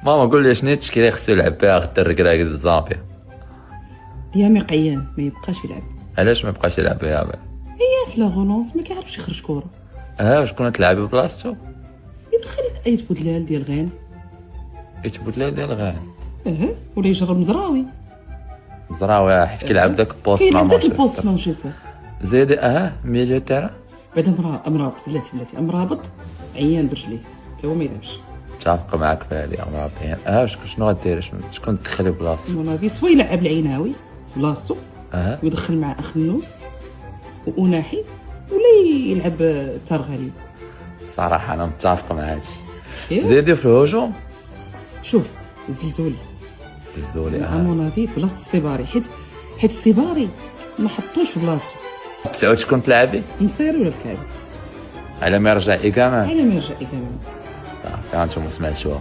ماما قول لي شنو هي التشكيله اللي خصو يلعب بها غدا الركراك ديال الزامبيا؟ يا مقيان ما يبقاش يلعب. علاش ما بقاش يلعب بها؟ هي في لاغونونس ما كيعرفش يخرج كره. شكون تلعبي ببلاصتو؟ يدخل اي بودلال ديال غين. يتبوت لها ديال غير ولا يجرب مزراوي. زراوي حيت كيلعب داك البوست كاين مع داك البوست مانشستر. مانشستر. زيد ميليو تيرا. بعدا مرابط بلاتي مرابط عيان برجليه حتى هو ما يلعبش. متفق معاك في هذه مرابطين. شنو غدير؟ شكون تدخلي بلاصتو؟ مونافي سوا يلعب العيناوي في بلاصتو ويدخل مع اخنوس وأناحي ولا يلعب ترغلي. صراحه انا متفق مع هادشي. إيه؟ زيدي في الهجوم. شوف الزلزولي زلزولي مونافي في بلاصه السيباري حيت السيباري ما حطوش في بلاصتو. تسعود شكون تلعبي؟ نصيري ولا الكعبي على ما يرجع إيكامان. على ما يرجع كمان. كانت ما سمعتوها.